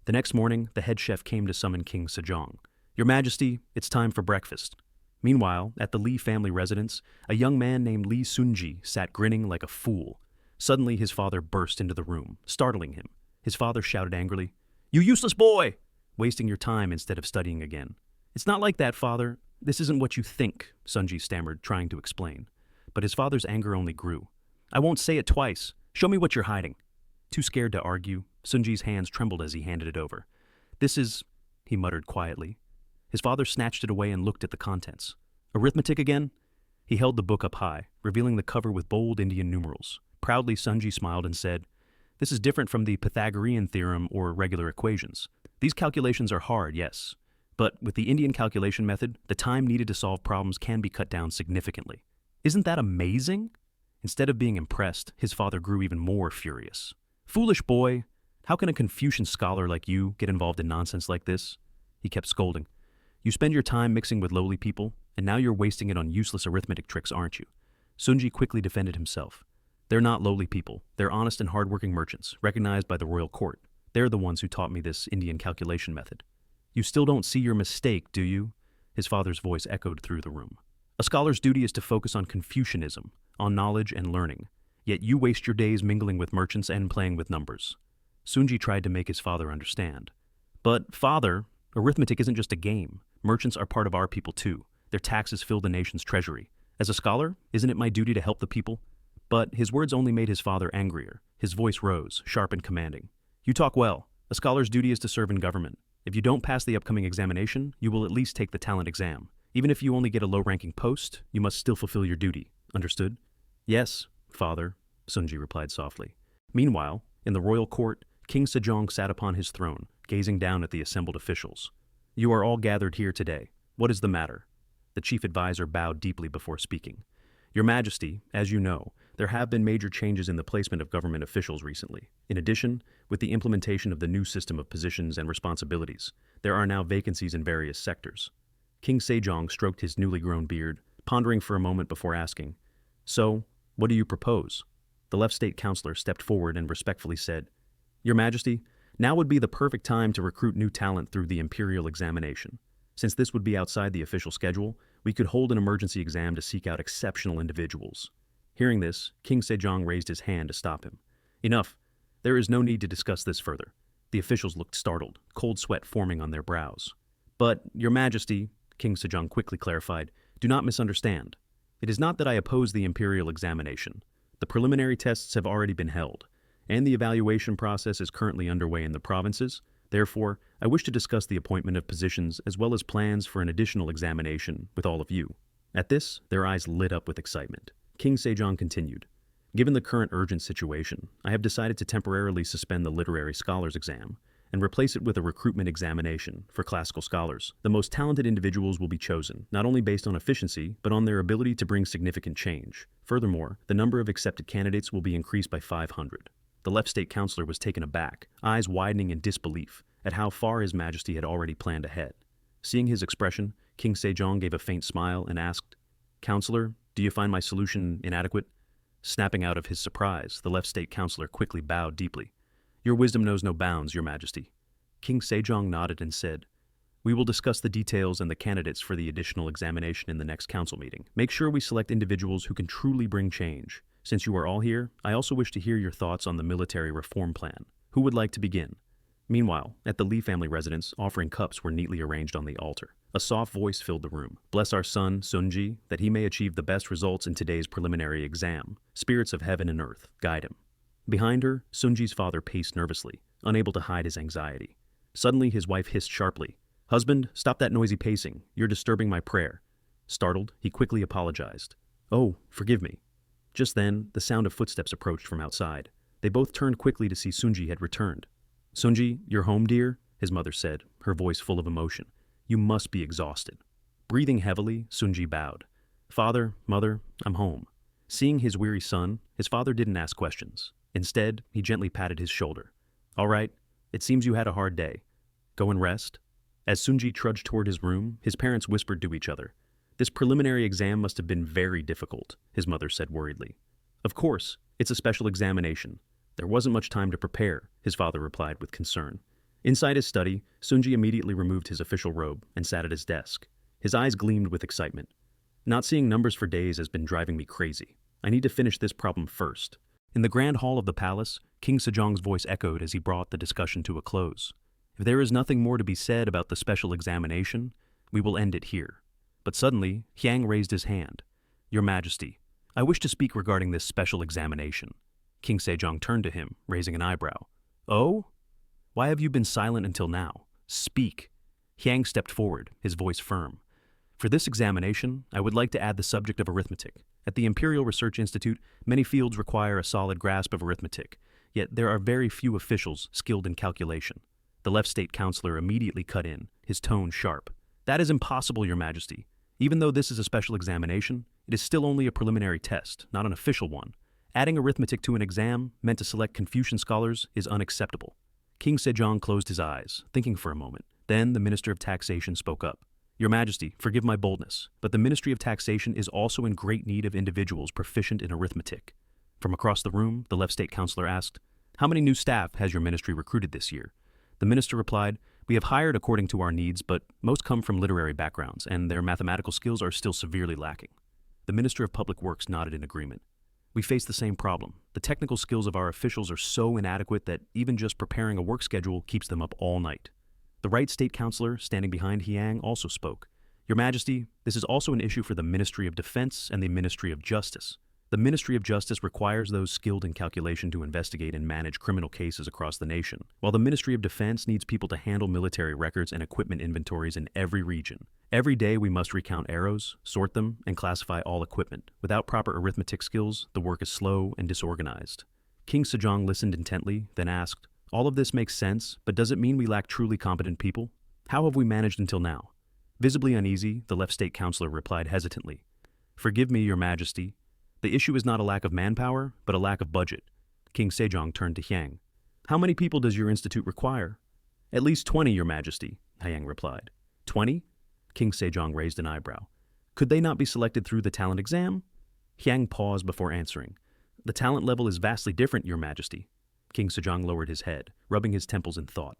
The next morning, the head chef came to summon King Sejong. "Your Majesty, it's time for breakfast." Meanwhile, at the Lee family residence, a young man named Lee Sunji sat grinning like a fool. Suddenly, his father burst into the room, startling him. His father shouted angrily, "You useless boy! Wasting your time instead of studying again." "It's not like that, father. This isn't what you think," Sunji stammered, trying to explain. But his father's anger only grew. "I won't say it twice. Show me what you're hiding." Too scared to argue, Sunji's hands trembled as he handed it over. "This is," he muttered quietly. His father snatched it away and looked at the contents. "Arithmetic again?" He held the book up high, revealing the cover with bold Indian numerals. Proudly, Sunji smiled and said, "This is different from the Pythagorean theorem or regular equations. These calculations are hard, yes, but with the Indian calculation method, the time needed to solve problems can be cut down significantly." "Isn't that amazing?" Instead of being impressed, his father grew even more furious. "Foolish boy! How can a Confucian scholar like you get involved in nonsense like this?" He kept scolding. "You spend your time mixing with lowly people, and now you're wasting it on useless arithmetic tricks, aren't you?" Sunji quickly defended himself. "They're not lowly people. They're honest and hardworking merchants, recognized by the royal court. They're the ones who taught me this Indian calculation method." "You still don't see your mistake, do you?" His father's voice echoed through the room. "A scholar's duty is to focus on Confucianism, on knowledge and learning. Yet you waste your days mingling with merchants and playing with numbers." Sunji tried to make his father understand. "But, father, arithmetic isn't just a game. Merchants are part of our people too. Their taxes fill the nation's treasury. As a scholar, isn't it my duty to help the people?" But his words only made his father angrier. His voice rose, sharp and commanding. "You talk well. A scholar's duty is to serve in government. If you don't pass the upcoming examination, you will at least take the talent exam. Even if you only get a low-ranking post, you must still fulfill your duty. Understood?" "Yes, father," Sunji replied softly. Meanwhile, in the royal court, King Sejong sat upon his throne, gazing down at the assembled officials. "You are all gathered here today. What is the matter?" The chief advisor bowed deeply before speaking. "Your Majesty, as you know, there have been major changes in the placement of government officials recently. In addition, with the implementation of the new system of positions and responsibilities, there are now vacancies in various sectors." King Sejong stroked his newly grown beard, pondering for a moment before asking, "So, what do you propose?" The left state counselor stepped forward and respectfully said, "Your Majesty, now would be the perfect time to recruit new talent through the Imperial examination. Since this would be outside the official schedule, we could hold an emergency exam to seek out exceptional individuals." Hearing this, King Sejong raised his hand to stop him. "Enough. There is no need to discuss this further." The officials looked startled, cold sweat forming on their brows. "But, Your Majesty," King Sejong quickly clarified, "do not misunderstand. It is not that I oppose the Imperial examination. The preliminary tests have already been held, and the evaluation process is currently underway in the provinces. Therefore, I wish to discuss the appointment of positions as well as plans for an additional examination with all of you." At this, their eyes lit up with excitement. King Sejong continued, "Given the current urgent situation, I have decided to temporarily suspend the literary scholars exam and replace it with a recruitment examination for classical scholars. The most talented individuals will be chosen, not only based on efficiency, but on their ability to bring significant change. Furthermore, the number of accepted candidates will be increased by 500. The left state counselor was taken aback, eyes widening in disbelief at how far His Majesty had already planned ahead. Seeing his expression, King Sejong gave a faint smile and asked, "Counselor, do you find my solution inadequate?" Snapping out of his surprise, the left state counselor quickly bowed deeply. "Your wisdom knows no bounds, Your Majesty." King Sejong nodded and said, "We will discuss the details and the candidates for the additional examination in the next council meeting. Make sure we select individuals who can truly bring change. Since you are all here, I also wish to hear your thoughts on the military reform plan. Who would like to begin?" Meanwhile, at the Lee family residence, offering cups were neatly arranged on the altar. A soft voice filled the room. "Bless our son, Sunji, that he may achieve the best results in today's preliminary exam. Spirits of heaven and earth, guide him." Behind her, Sunji's father paced nervously, unable to hide his anxiety. Suddenly, his wife hissed sharply, "Husband, stop that noisy pacing. You're disturbing my prayer." Startled, he quickly apologized. "Oh, forgive me." Just then, the sound of footsteps approached from outside. They both turned quickly to see Sunji had returned. "Sunji, you're home, dear?" his mother said, her voice full of emotion. "You must be exhausted." Breathing heavily, Sunji bowed. "Father, mother, I'm home." Seeing his weary son, his father didn't ask questions. Instead, he gently patted his shoulder. "All right, it seems you had a hard day. Go and rest." As Sunji trudged toward his room, his parents whispered to each other. "This preliminary exam must have been very difficult," his mother said worriedly. "Of course, it's a special examination. There wasn't much time to prepare," his father replied with concern. Inside his study, Sunji immediately removed his official robe and sat at his desk. His eyes gleamed with excitement. Not seeing numbers for days has been driving me crazy. I need to finish this problem first. In the grand hall of the palace, King Sejong's voice echoed as he brought the discussion to a close. If there is nothing more to be said about the special examination, we will end it here. But suddenly, Hyang raised his hand. Your Majesty, I wish to speak regarding this special examination. King Sejong turned to him, raising an eyebrow. Oh? Why have you been silent until now? Speak. Hyang stepped forward, his voice firm. For this examination, I would like to add the subject of arithmetic. At the Imperial Research Institute, many fields require a solid grasp of arithmetic, yet there are very few officials skilled in calculation. The left state counselor immediately cut in, his tone sharp. That is impossible, Your Majesty. Even though this is a special examination, it is still only a preliminary test, not an official one. Adding arithmetic to an exam meant to select Confucian scholars is unacceptable. King Sejong closed his eyes, thinking for a moment. Then the Minister of Taxation spoke up. Your Majesty, forgive my boldness, but the Ministry of Taxation is also in great need of individuals proficient in arithmetic. From across the room, the left state counselor asked, How many new staff has your ministry recruited this year? The minister replied, We have hired according to our needs, but most come from literary backgrounds, and their mathematical skills are still severely lacking. The Minister of Public Works nodded in agreement. We face the same problem. The technical skills of our officials are so inadequate that even just preparing a work schedule keeps them up all night. The right state counselor, standing behind Hyang, also spoke. Your Majesty, this is also an issue for the Ministry of Defense and the Ministry of Justice. The Ministry of Justice requires those skilled in calculation to investigate and manage criminal cases across the nation, while the Ministry of Defense needs people to handle military records and equipment inventories in every region. Every day we must recount arrows, sort them, and classify all equipment. Without proper arithmetic skills, the work is slow and disorganized. King Sejong listened intently, then asked, All of this makes sense, but does it mean we lack truly competent people? How have we managed until now? Visibly uneasy, the left state counselor replied hesitantly. Forgive me, Your Majesty. The issue is not a lack of manpower, but a lack of budget. King Sejong turned to Hyang. How many people does your institute require? At least 20, Your Majesty, Hyang replied. 20? King Sejong raised an eyebrow. Could they not be selected through the talent exam? Hyang paused before answering. The talent level is vastly different, Your Majesty. King Sejong lowered his head, rubbing his temples in thought.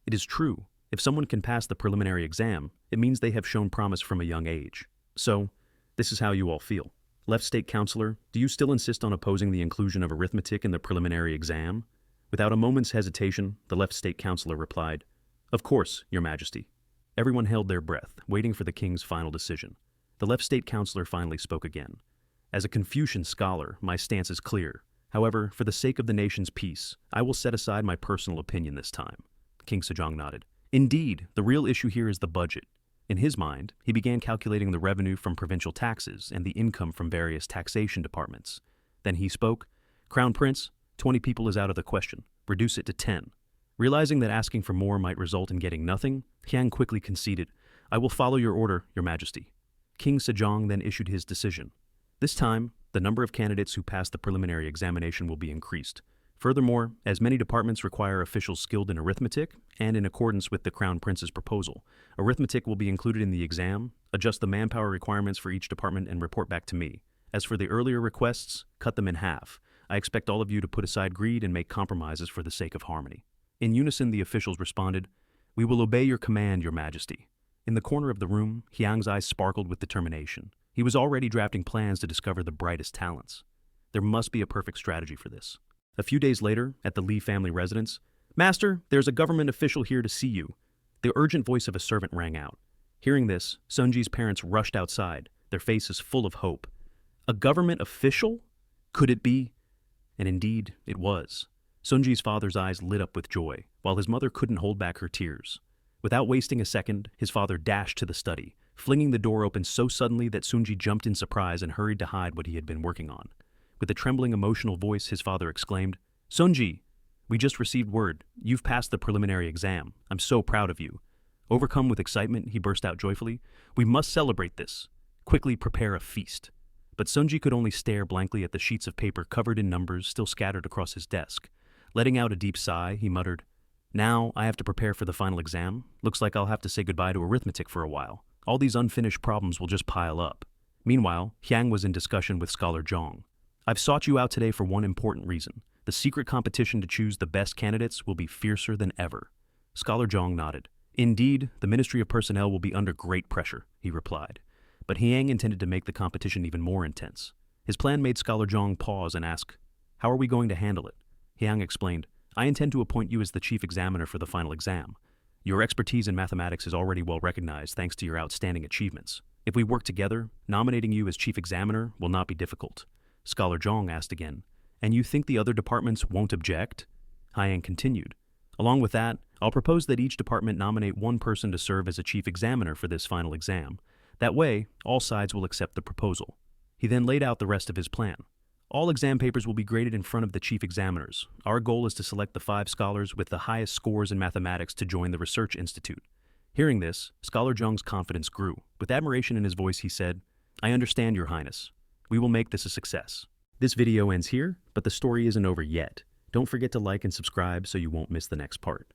It is true. If someone can pass the preliminary exam, it means they have shown promise from a young age. So, this is how you all feel. Left State Counselor, do you still insist on opposing the inclusion of arithmetic in the preliminary exam? Without a moment's hesitation, the Left State Counselor replied, Of course, Your Majesty. Everyone held their breath, waiting for the king's final decision. The Left State Counselor finally spoke again. As a Confucian scholar, my stance is clear. However, for the sake of the nation's peace, I will set aside my personal opinion this time. King Sejong nodded. Indeed, the real issue here is the budget. In his mind, he began calculating the revenue from provincial taxes and the income from various taxation departments. Then he spoke, Crown Prince, 20 people is out of the question. Reduce it to 10. Realizing that asking for more might result in getting nothing, Hyang quickly conceded, I will follow your order, Your Majesty. King Sejong then issued his decision. This time, the number of candidates who pass the preliminary examination will be increased. Furthermore, as many departments require officials skilled in arithmetic, and in accordance with the Crown Prince's proposal, arithmetic will be included in the exam, adjust the manpower requirements for each department, and report back to me. As for the earlier requests, cut them in half. I expect all of you to put aside greed and make compromises for the sake of harmony. In unison, the officials responded, We will obey your command, Your Majesty. In the corner of the room, Hyang's eyes sparkled with determination. He was already drafting plans to discover the brightest talents. There must be a perfect strategy for this. A few days later, at the Lee family residence, Master, there's a government official here to see you. The urgent voice of a servant rang out. Hearing this, Sunji's parents rushed outside, their faces full of hope. A government official? Could it be? And indeed, it was. Sunji's father's eyes lit up with joy, while his mother couldn't hold back her tears. Without wasting a second, his father dashed to the study, flinging the door open so suddenly that Sunji jumped in surprise and hurried to hide what he had been working on. With a trembling, emotional voice, his father exclaimed, Sunji, we just received word. You've passed the preliminary exam. I'm so proud of you. Overcome with excitement, he burst out joyfully, We must celebrate this. Quickly prepare a feast. But Sunji could only stare blankly at the sheets of paper covered in numbers still scattered across his desk. Letting out a deep sigh, he muttered, Now I have to prepare for the final exam. Looks like I'll have to say goodbye to arithmetic for a while. All these unfinished problems will just pile up. Meanwhile, Hyang was in discussion with Scholar Jeong. I've sought you out today for one important reason. The secret competition to choose the best candidates will be fiercer than ever. Scholar Jeong nodded. Indeed, the Ministry of Personnel will be under great pressure, he replied. But Hyang intended to make the competition even more intense. His plan made Scholar Jeong pause and ask, "How are we going to handle it?" Hyang explained, "I intend to appoint you as the chief examiner for the final exam. Your expertise in mathematics is already well recognized thanks to your outstanding achievements. If we work together, nominating you as chief examiner will not be difficult." Scholar Jeong asked again, "And you think the other departments won't object?" Hyang continued, "Along with that, I'll propose that each department nominate one person to serve as a chief examiner for this final exam. That way, all sides will accept the proposal." He then laid out the rest of his plan. "All exam papers will be graded in front of the chief examiners. Our goal is to select the 5 scholars with the highest scores in mathematics to join the Research Institute." Hearing this, Scholar Jeong's confidence grew. With admiration in his voice, he said, "I understand, Your Highness. We will make this a success." This video ends here, but the story isn't over yet. Don't forget to like and subscribe so you won't miss the next part.